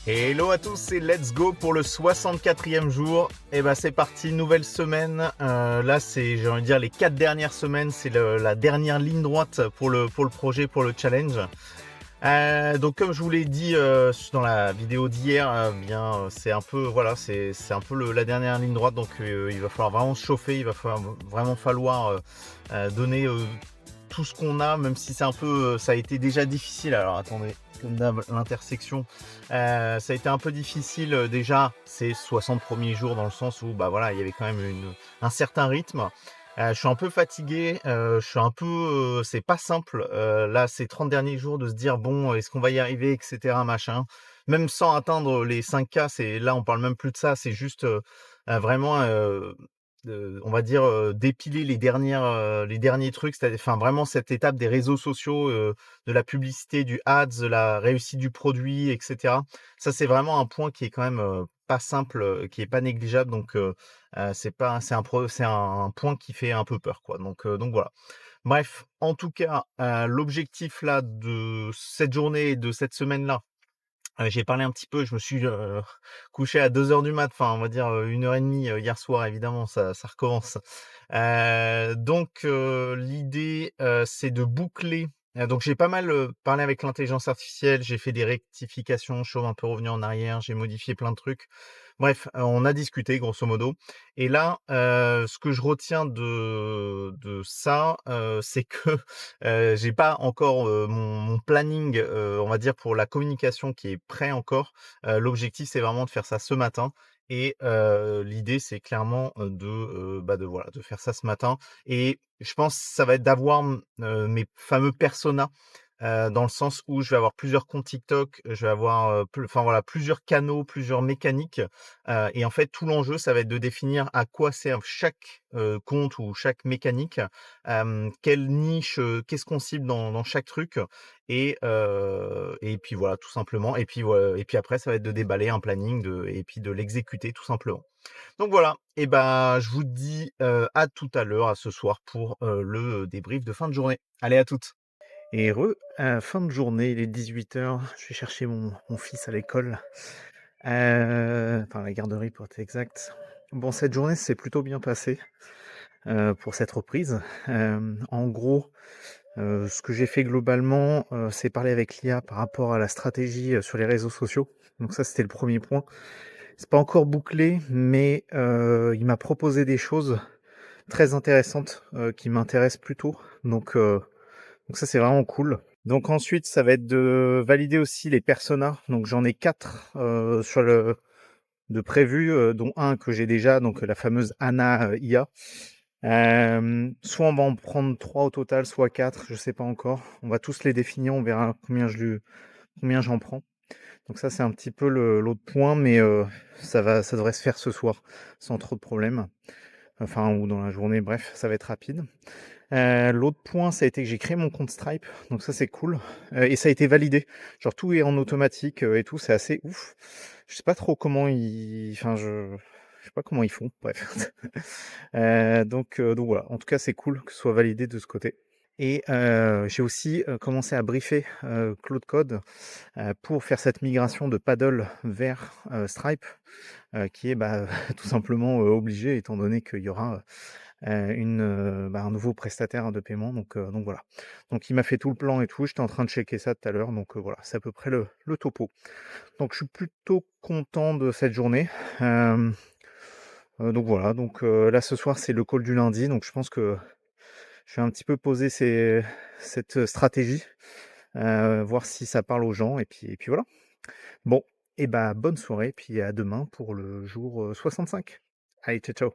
Hello à tous et let's go pour le 64e jour. Et bah c'est parti, nouvelle semaine. Là c'est, j'ai envie de dire, les 4 dernières semaines, c'est la dernière ligne droite pour le projet, pour le challenge. Donc comme je vous l'ai dit dans la vidéo d'hier, c'est un peu voilà, c'est un peu la dernière ligne droite. Donc il va falloir vraiment se chauffer, il va vraiment falloir donner tout ce qu'on a, même si c'est un peu, ça a été déjà difficile. Alors attendez, comme d'hab, l'intersection, ça a été un peu difficile déjà ces 60 premiers jours, dans le sens où bah voilà, il y avait quand même un certain rythme. Je suis un peu fatigué, je suis un peu, c'est pas simple, là, ces 30 derniers jours de se dire: «Bon, est-ce qu'on va y arriver?» et cetera, machin. Même sans atteindre les 5K, c'est là, on parle même plus de ça, c'est juste, vraiment, on va dire, dépiler les derniers trucs, c'est-à-dire enfin, vraiment cette étape des réseaux sociaux, de la publicité, du ads, de la réussite du produit et cetera. Ça, c'est vraiment un point qui est quand même, pas simple, qui est pas négligeable, donc c'est un point qui fait un peu peur, quoi, donc voilà. Bref, en tout cas, l'objectif là de cette journée et de cette semaine-là, j'ai parlé un petit peu, je me suis, couché à 2 heures du mat, enfin on va dire, 1 heure et demie hier soir, évidemment ça recommence. L'idée, c'est de boucler, donc j'ai pas mal, parlé avec l'intelligence artificielle, j'ai fait des rectifications, je suis un peu revenu en arrière, j'ai modifié plein de trucs. Bref, on a discuté grosso modo, et là, ce que je retiens de ça, c'est que, j'ai pas encore, mon planning, on va dire, pour la communication qui est prêt encore. L'objectif, c'est vraiment de faire ça ce matin, et l'idée, c'est clairement, de voilà, de faire ça ce matin, et je pense que ça va être d'avoir, mes fameux personas. Dans le sens où je vais avoir plusieurs comptes TikTok, je vais avoir, enfin voilà, plusieurs canaux, plusieurs mécaniques, et en fait, tout l'enjeu, ça va être de définir à quoi sert chaque, compte ou chaque mécanique, quelle niche, qu'est-ce qu'on cible dans chaque truc, et puis voilà, tout simplement, et puis après, ça va être de déballer un planning et puis de l'exécuter tout simplement. Donc voilà, et ben, je vous dis, à tout à l'heure, à ce soir pour, le débrief de fin de journée. Allez, à toutes. Et fin de journée, il est 18 heures. Je vais chercher mon fils à l'école, enfin à la garderie pour être exact. Bon, cette journée s'est plutôt bien passée, pour cette reprise. En gros, ce que j'ai fait globalement, c'est parler avec l'IA par rapport à la stratégie, sur les réseaux sociaux. Donc ça, c'était le premier point. C'est pas encore bouclé, mais il m'a proposé des choses très intéressantes, qui m'intéressent plutôt. Donc ça, c'est vraiment cool. Donc ensuite, ça va être de valider aussi les personas. Donc j'en ai 4 sur le de prévus, dont un que j'ai déjà, donc la fameuse Anna IA. Soit on va en prendre 3 au total, soit 4, je sais pas encore. On va tous les définir, on verra combien j'en prends. Donc ça, c'est un petit peu l'autre point, mais ça devrait se faire ce soir sans trop de problèmes. Enfin, ou dans la journée, bref, ça va être rapide. L'autre point, ça a été que j'ai créé mon compte Stripe, donc ça c'est cool, et ça a été validé. Genre tout est en automatique, et tout, c'est assez ouf. Je sais pas trop comment ils enfin je sais pas comment ils font, bref. Donc voilà, en tout cas c'est cool que ce soit validé de ce côté, et j'ai aussi, commencé à briefer, Claude Code, pour faire cette migration de Paddle vers, Stripe, qui est, bah, tout simplement, obligé étant donné qu'il y aura, un nouveau prestataire de paiement, donc voilà. Donc il m'a fait tout le plan et tout, j'étais en train de checker ça tout à l'heure, voilà, c'est à peu près le topo. Donc je suis plutôt content de cette journée, hem, donc voilà, là ce soir c'est le call du lundi, donc je pense que je vais un petit peu poser cette stratégie, voir si ça parle aux gens, et puis voilà. Bon, et bah, bonne soirée, puis à demain pour le jour, 65. Allez, ciao, ciao.